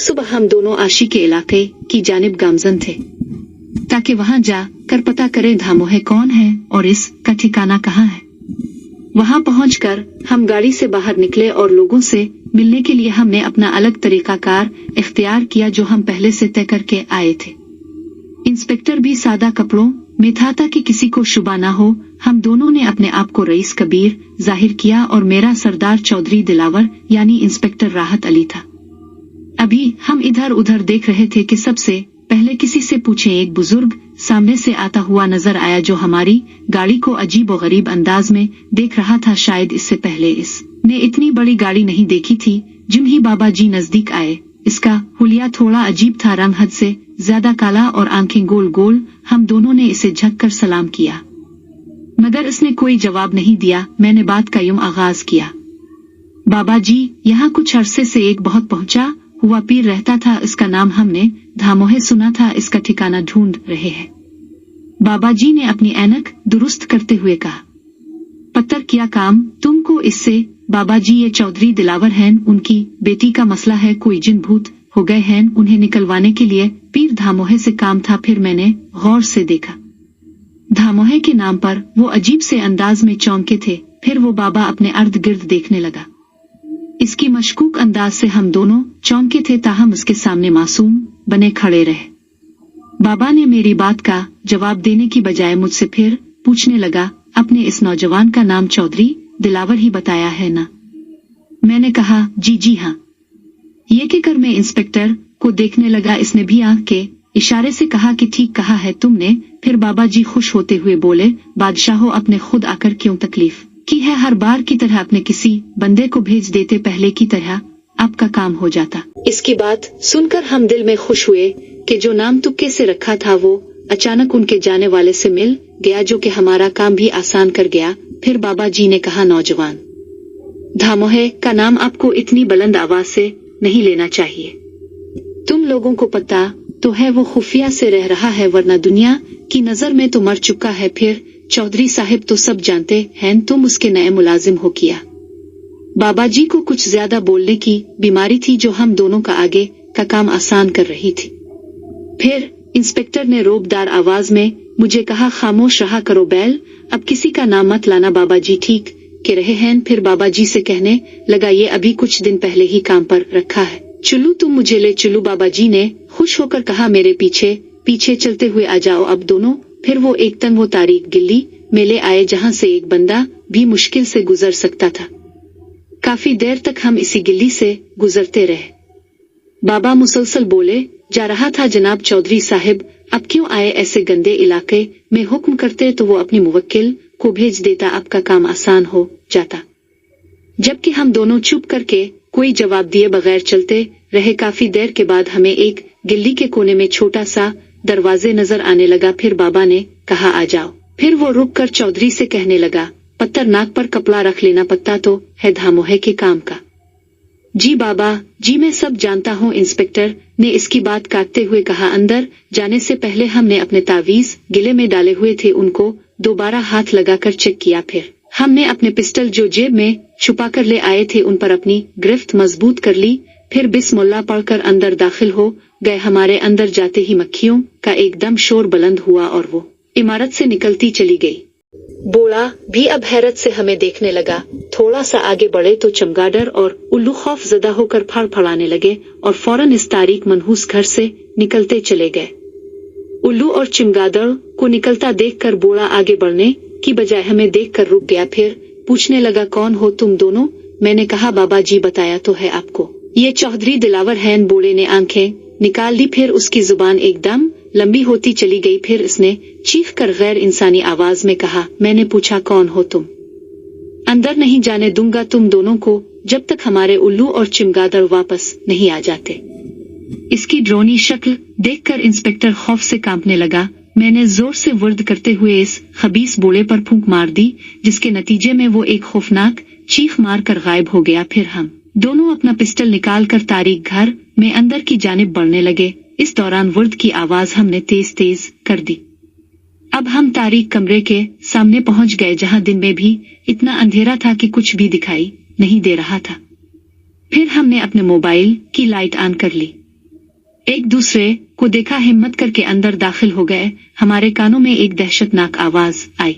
सुबह हम दोनों आशी के इलाके की जानिब गामजन थे ताकि वहां जा कर पता करें धामोहे कौन है और इसका ठिकाना कहाँ है। वहां पहुंचकर हम गाड़ी से बाहर निकले और लोगों से मिलने के लिए हमने अपना अलग तरीकाकार इख्तियार किया जो हम पहले से तय करके आए थे। इंस्पेक्टर भी सादा कपड़ों में था ताकि किसी को शुबा ना हो। हम दोनों ने अपने आप को रईस कबीर जाहिर किया और मेरा सरदार चौधरी दिलावर यानी इंस्पेक्टर राहत अली था। अभी हम इधर उधर देख रहे थे कि सबसे पहले किसी से पूछे एक बुजुर्ग सामने से आता हुआ नजर आया जो हमारी गाड़ी को अजीब व गरीब अंदाज में देख रहा था। शायद इससे पहले इसने इतनी बड़ी गाड़ी नहीं देखी थी। जिम ही बाबा जी नजदीक आए। इसका हुलिया थोड़ा अजीब था, रंग हद से ज्यादा काला और आंखें गोल गोल। हम दोनों ने इसे झुककर सलाम किया मगर इसने कोई जवाब नहीं दिया। मैंने बात का यूं आगाज किया, बाबा जी यहाँ कुछ अरसे से एक बहुत पहुंचा हुआ पीर रहता था, इसका नाम हमने धामोहे सुना था, इसका ठिकाना ढूंढ रहे हैं। बाबा जी ने अपनी ऐनक दुरुस्त करते हुए कहा, पत्थर क्या काम तुमको इससे? बाबा जी ये चौधरी दिलावर हैं, उनकी बेटी का मसला है, कोई जिन भूत हो गए हैं, उन्हें निकलवाने के लिए पीर धामोहे से काम था। फिर मैंने गौर से देखा धामोहे के नाम पर वो अजीब से अंदाज में चौंके थे। फिर वो बाबा अपने अर्द गिर्द देखने लगा। इसकी मशकूक अंदाज से हम दोनों चौंके थे, ताहम उसके सामने मासूम बने खड़े रहे। बाबा ने मेरी बात का जवाब देने की बजाय मुझसे फिर पूछने लगा, अपने इस नौजवान का नाम चौधरी दिलावर ही बताया है ना? मैंने कहा, जी हाँ। ये कहकर मैं इंस्पेक्टर को देखने लगा। इसने भी आंख के इशारे से कहा कि ठीक कहा है तुमने। फिर बाबा जी खुश होते हुए बोले, बादशाहो आपने खुद आकर क्यों तकलीफ की है? हर बार की तरह अपने किसी बंदे को भेज देते, पहले की तरह आपका काम हो जाता। इसकी बात सुनकर हम दिल में खुश हुए कि जो नाम तुक्के से रखा था वो अचानक उनके जाने वाले से मिल गया, जो कि हमारा काम भी आसान कर गया। फिर बाबा जी ने कहा, नौजवान धामोहे का नाम आपको इतनी बुलंद आवाज से नहीं लेना चाहिए। तुम लोगों को पता तो है वो खुफिया से रह रहा है, वरना दुनिया की नजर में तो मर चुका है। फिर चौधरी साहिब तो सब जानते हैं तुम उसके नए मुलाजिम हो किया। बाबा जी को कुछ ज्यादा बोलने की बीमारी थी जो हम दोनों का आगे का काम आसान कर रही थी। फिर इंस्पेक्टर ने रोबदार आवाज में मुझे कहा, खामोश रहा करो बैल, अब किसी का नाम मत लाना, बाबा जी ठीक के रहे हैं। फिर बाबा जी से कहने लगा, ये अभी कुछ दिन पहले ही काम पर रखा है, चलू तुम मुझे ले चलू। बाबा जी ने खुश होकर कहा, मेरे पीछे पीछे चलते हुए आ जाओ अब दोनों। फिर वो एक तन वो तारीख गिल्ली में ले आए जहाँ से एक बंदा भी मुश्किल से गुजर सकता था। काफी देर तक हम इसी गिल्ली से गुजरते रहे। बाबा मुसलसल बोले जा रहा था, जनाब चौधरी साहिब अब क्यों आए ऐसे गंदे इलाके में? हुक्म करते तो वो अपनी मुवक्किल को भेज देता, आपका काम आसान हो जाता। जबकि हम दोनों चुप करके कोई जवाब दिए बगैर चलते रहे। काफी देर के बाद हमें एक गिल्ली के कोने में छोटा सा दरवाजे नजर आने लगा। फिर बाबा ने कहा, आ जाओ। फिर वो रुक कर चौधरी से कहने लगा, पत्थर नाक पर कपड़ा रख लेना, पत्ता तो है धामोहे के काम का। जी बाबा जी, मैं सब जानता हूँ। इंस्पेक्टर ने इसकी बात काटते हुए कहा। अंदर जाने से पहले हमने अपने तावीज गिले में डाले हुए थे उनको दोबारा हाथ लगाकर चेक किया। फिर हमने अपने पिस्टल जो जेब में छुपा कर ले आए थे उन पर अपनी गिरफ्त मजबूत कर ली। फिर बिस्मिल्लाह पढ़कर अंदर दाखिल हो गए। हमारे अंदर जाते ही मक्खियों का एकदम शोर बुलंद हुआ और वो इमारत से निकलती चली गई। बोला भी अब हैरत से हमें देखने लगा। थोड़ा सा आगे बढ़े तो चमगादड़ और उल्लू खौफ ज़दा होकर फड़फड़ाने लगे और फौरन इस तारीख मनहूस घर से निकलते चले गए। उल्लू और चमगादड़ को निकलता देखकर बोला आगे बढ़ने की बजाय हमें देखकर रुक गया। फिर पूछने लगा, कौन हो तुम दोनों? मैंने कहा, बाबा जी बताया तो है आपको, ये चौधरी दिलावर हैं। बूढ़े ने आंखें निकाल ली। फिर उसकी जुबान एकदम लंबी होती चली गई। फिर इसने चीख कर गैर इंसानी आवाज में कहा, मैंने पूछा कौन हो तुम? अंदर नहीं जाने दूंगा तुम दोनों को जब तक हमारे उल्लू और चमगादड़ वापस नहीं आ जाते। इसकी ड्रोनी शक्ल देखकर इंस्पेक्टर खौफ से कांपने लगा। मैंने जोर से वर्द करते हुए इस खबीस बूढ़े पर फूंक मार दी, जिसके नतीजे में वो एक खौफनाक चीख मार कर गायब हो गया। फिर हम दोनों अपना पिस्टल निकाल कर तारीख घर में अंदर की जानिब बढ़ने लगे। इस दौरान वर्द की आवाज हमने तेज तेज कर दी। अब हम तारीख कमरे के सामने पहुंच गए, जहां दिन में भी इतना अंधेरा था कि कुछ भी दिखाई नहीं दे रहा था। फिर हमने अपने मोबाइल की लाइट ऑन कर ली। एक दूसरे को देखा, हिम्मत करके अंदर दाखिल हो गए। हमारे कानों में एक दहशतनाक आवाज आई,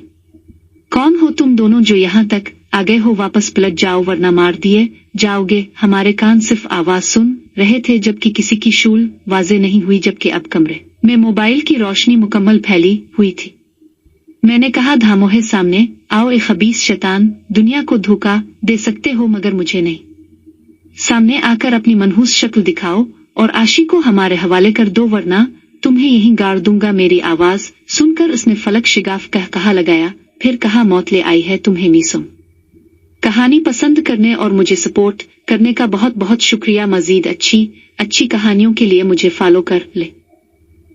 कौन हो तुम दोनों जो यहाँ तक आ गए हो? वापस पलट जाओ वरना मार दिए जाओगे। हमारे कान सिर्फ आवाज सुन रहे थे जबकि किसी की शूल वाजे नहीं हुई, जबकि अब कमरे में मोबाइल की रोशनी मुकम्मल फैली हुई थी। मैंने कहा, धामोहे सामने आओ, ए खबीस शैतान, दुनिया को धोखा दे सकते हो मगर मुझे नहीं। सामने आकर अपनी मनहूस शक्ल दिखाओ और आशी को हमारे हवाले कर दो वरना तुम्हें यहीं गाड़ दूंगा। मेरी आवाज सुनकर उसने फलक शिगाफ कहा लगाया, फिर कहा, मौत ले आई है तुम्हें मीसुम। कहानी पसंद करने और मुझे सपोर्ट करने का बहुत बहुत शुक्रिया। मजीद अच्छी कहानियों के लिए मुझे फॉलो कर ले।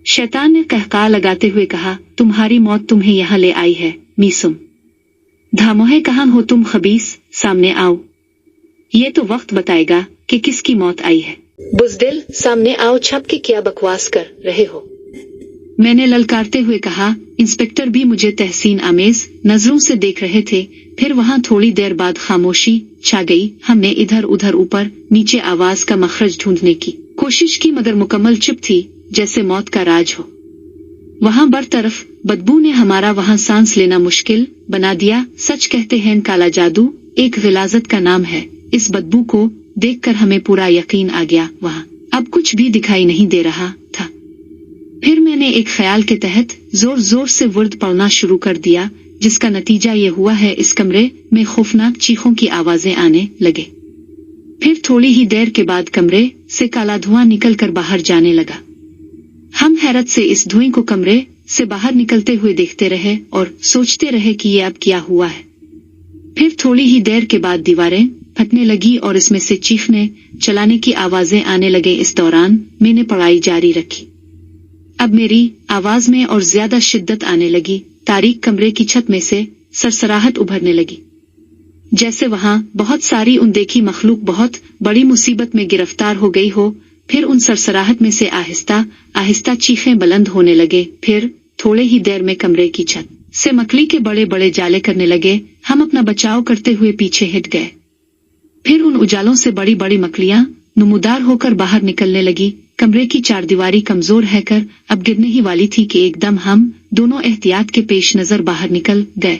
शैतान ने कहका लगाते हुए कहा, तुम्हारी मौत तुम्हें यहाँ ले आई है मीसुम। धामोहे, कहाँ हो तुम खबीस? सामने आओ, ये तो वक्त बताएगा कि किसकी मौत आई है। बुज़दिल, सामने आओ, छप के क्या बकवास कर रहे हो? मैंने ललकारते हुए कहा। इंस्पेक्टर भी मुझे तहसीन आमेज नजरों से देख रहे थे। फिर वहां थोड़ी देर बाद खामोशी छा गई। हमने इधर उधर ऊपर नीचे आवाज का मखरज ढूंढने की कोशिश की मगर मुकम्मल चुप थी, जैसे मौत का राज हो। वहां बरतरफ बदबू ने हमारा वहां सांस लेना मुश्किल बना दिया। सच कहते हैं काला जादू एक गिलाजत का नाम है। इस बदबू को देखकर हमें पूरा यकीन आ गया वहां अब कुछ भी दिखाई नहीं दे रहा था। फिर मैंने एक ख्याल के तहत जोर जोर से वर्द पढ़ना शुरू कर दिया, जिसका नतीजा ये हुआ है इस कमरे में खौफनाक चीखों की आवाजें आने लगे। फिर थोड़ी ही देर के बाद कमरे से काला धुआं निकलकर बाहर जाने लगा। हम हैरत से इस धुएं को कमरे से बाहर निकलते हुए देखते रहे और सोचते रहे कि ये अब क्या हुआ है। फिर थोड़ी ही देर के बाद दीवारें फटने लगी और इसमें से चीखने चलाने की आवाजें आने लगे। इस दौरान मैंने पढ़ाई जारी रखी। अब मेरी आवाज में और ज्यादा शिद्दत आने लगी। तारीक कमरे की छत में से सरसराहट उभरने लगी, जैसे वहां बहुत सारी अनदेखी मखलूक बहुत बड़ी मुसीबत में गिरफ्तार हो गई हो। फिर उन सरसराहट में से आहिस्ता आहिस्ता चीखें बुलंद होने लगे। फिर थोड़े ही देर में कमरे की छत से मकड़ी के बड़े बड़े जाले करने लगे। हम अपना बचाव करते हुए पीछे हट गए। फिर उन उजालों से बड़ी बड़ी मकड़ियां नमूदार होकर बाहर निकलने लगी। कमरे की चारदीवारी कमजोर है कर अब गिरने ही वाली थी कि एकदम हम दोनों एहतियात के पेश नजर बाहर निकल गए।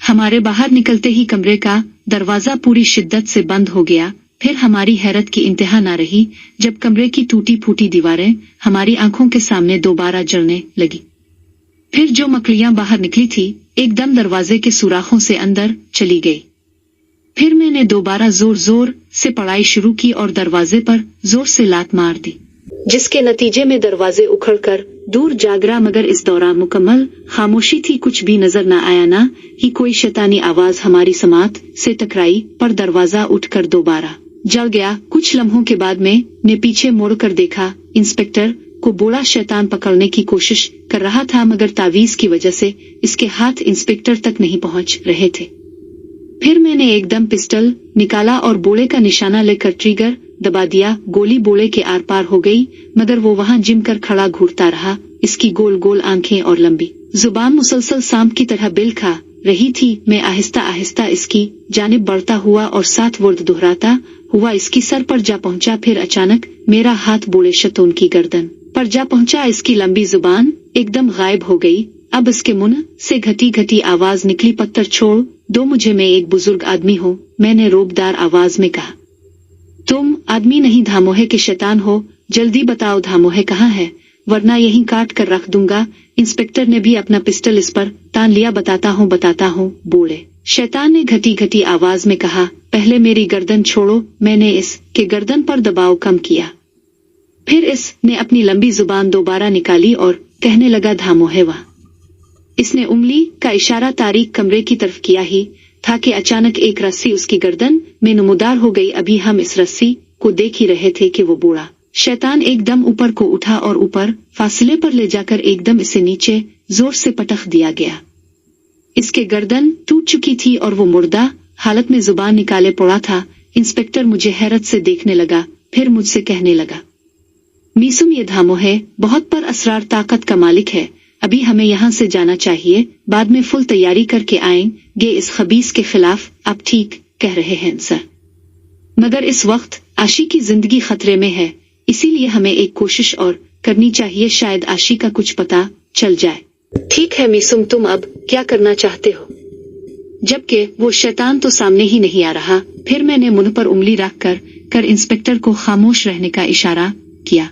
हमारे बाहर निकलते ही कमरे का दरवाजा पूरी शिद्दत से बंद हो गया। फिर हमारी हैरत की इंतहा न रही जब कमरे की टूटी फूटी दीवारें हमारी आंखों के सामने दोबारा जलने लगी। फिर जो मकड़ियां बाहर निकली थी एकदम दरवाजे के सुराखों से अंदर चली गई। फिर मैंने दोबारा जोर जोर से पढ़ाई शुरू की और दरवाजे पर जोर से लात मार दी, जिसके नतीजे में दरवाजे उखड़कर दूर जा गिरा। मगर इस दौरान मुकम्मल खामोशी थी, कुछ भी नजर न आया, न ही कोई शैतानी आवाज हमारी समात से टकराई। पर दरवाजा उठकर दोबारा जल गया। कुछ लम्हों के बाद मैंने पीछे मुड़कर देखा। इंस्पेक्टर को बूढ़ा शैतान पकड़ने की कोशिश कर रहा था मगर तावीज की वजह से इसके हाथ इंस्पेक्टर तक नहीं पहुंच रहे थे। फिर मैंने एकदम पिस्टल निकाला और बूढ़े का निशाना लेकर ट्रिगर दबा दिया। गोली बूढ़े के आर पार हो गई मगर वो वहां जिम कर खड़ा घूरता रहा। इसकी गोल गोल आंखें और लंबी जुबान मुसलसल सांप की तरह बिल खा रही थी। मैं आहिस्ता आहिस्ता इसकी जानिब बढ़ता हुआ और साथ वर्द दोहराता हुआ इसकी सर पर जा पहुंचा। फिर अचानक मेरा हाथ बूढ़े शैतान की गर्दन पर जा पहुंचा। इसकी लंबी जुबान एकदम गायब हो गई। अब इसके मुंह से घटी घटी आवाज निकली, पत्थर छोड़ दो मुझे, मैं एक बुजुर्ग आदमी हूँ। मैंने रोबदार आवाज में कहा। तुम आदमी नहीं धामोहे के शैतान हो, जल्दी बताओ धामोहे कहाँ है वरना यहीं काट कर रख दूंगा। इंस्पेक्टर ने भी अपना पिस्टल इस पर तान लिया। बताता हूँ बूढ़े शैतान ने घटी घटी आवाज में कहा। पहले मेरी गर्दन छोड़ो। मैंने इसके गर्दन पर दबाव कम किया। फिर इसने अपनी लंबी जुबान दोबारा निकाली और कहने लगा, धामोहे वहाँ। इसने उंगली का इशारा तारीक कमरे की तरफ किया ही था कि अचानक एक रस्सी उसकी गर्दन में नमूदार हो गई। अभी हम इस रस्सी को देख ही रहे थे कि वो बूढ़ा शैतान एकदम ऊपर को उठा और ऊपर फासले पर ले जाकर एकदम इसे नीचे जोर से पटक दिया गया। इसके गर्दन टूट चुकी थी और वो मुर्दा हालत में जुबान निकाले पड़ा था। इंस्पेक्टर मुझे हैरत से देखने लगा, फिर मुझसे कहने लगा, मीसुम ये धामोहे बहुत पर असरार ताकत का मालिक है। अभी हमें यहाँ से जाना चाहिए, बाद में फुल तैयारी करके आएंगे इस खबीस के खिलाफ। आप ठीक कह रहे हैं सर, मगर इस वक्त आशी की जिंदगी खतरे में है। इसीलिए हमें एक कोशिश और करनी चाहिए, शायद आशी का कुछ पता चल जाए। ठीक है मिसुम, तुम अब क्या करना चाहते हो? जबकि वो शैतान तो सामने ही नहीं आ रहा। फिर मैंने मुंह पर उंगली रख कर इंस्पेक्टर को खामोश रहने का इशारा किया।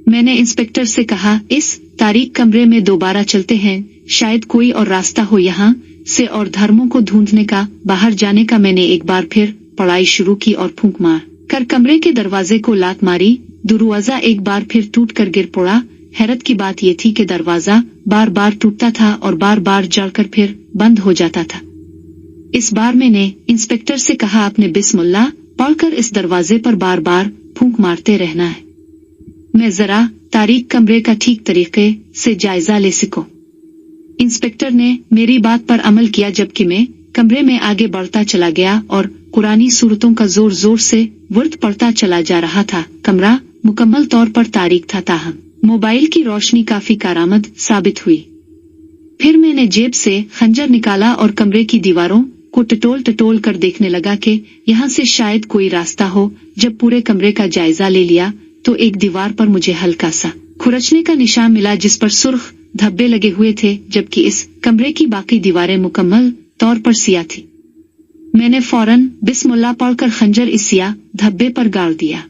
मैंने इंस्पेक्टर से कहा, इस तारीख कमरे में दोबारा चलते हैं, शायद कोई और रास्ता हो यहाँ से और धर्मों को ढूंढने का, बाहर जाने का। मैंने एक बार फिर पढ़ाई शुरू की और फूंक मार कर कमरे के दरवाजे को लात मारी। दरवाजा एक बार फिर टूट कर गिर पड़ा। हैरत की बात यह थी कि दरवाजा बार बार टूटता था और बार बार जलकर फिर बंद हो जाता था। इस बार मैंने इंस्पेक्टर से कहा, आपने बिस्मिल्लाह पढ़कर इस दरवाजे पर बार बार फूंक मारते रहना है। मैं जरा तारीख कमरे का ठीक तरीके से जायजा ले सकूं। इंस्पेक्टर ने मेरी बात पर अमल किया, जबकि मैं कमरे में आगे बढ़ता चला गया और कुरानी सूरतों का जोर जोर से वर्द पढ़ता चला जा रहा था। कमरा मुकम्मल तौर पर तारीख था, ताहम मोबाइल की रोशनी काफी कारआमद साबित हुई। फिर मैंने जेब से खंजर निकाला और कमरे की दीवारों को टटोल कर देखने लगा कि यहाँ से शायद कोई रास्ता हो। जब पूरे कमरे का जायजा ले लिया तो एक दीवार पर मुझे हल्का सा खुरचने का निशान मिला, जिस पर सुर्ख धब्बे लगे हुए थे, जबकि इस कमरे की बाकी दीवारें मुकम्मल तौर पर सियाह थी। मैंने फौरन बिस्मिल्लाह पढ़कर खंजर इस सियाह धब्बे पर गाड़ दिया,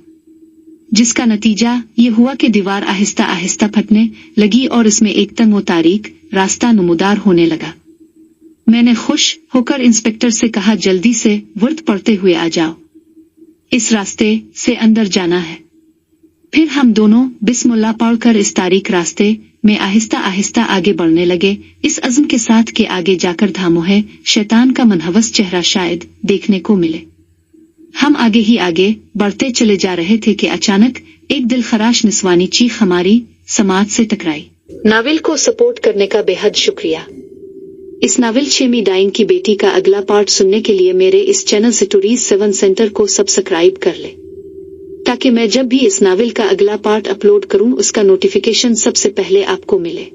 जिसका नतीजा ये हुआ कि दीवार आहिस्ता आहिस्ता फटने लगी और इसमें एक तंग व तारीक रास्ता नमूदार होने लगा। मैंने खुश होकर इंस्पेक्टर से कहा, जल्दी से वर्द पढ़ते हुए आ जाओ, इस रास्ते से अंदर जाना है। फिर हम दोनों बिस्मिल्लाह पढ़कर इस तारीक रास्ते में आहिस्ता आहिस्ता आगे बढ़ने लगे, इस अज़्म के साथ कि आगे जाकर धामोहे शैतान का मनहवस चेहरा शायद देखने को मिले। हम आगे ही आगे बढ़ते चले जा रहे थे कि अचानक एक दिलखराश निस्वानी चीख हमारी समाज से टकराई। नावल को सपोर्ट करने का बेहद शुक्रिया। इस नावल छेमी डाइन की बेटी का अगला पार्ट सुनने के लिए मेरे इस चैनल स्टोरीज 7 सेंटर को सब्सक्राइब कर ले, ताकि मैं जब भी इस नावल का अगला पार्ट अपलोड करूं उसका नोटिफिकेशन सबसे पहले आपको मिले।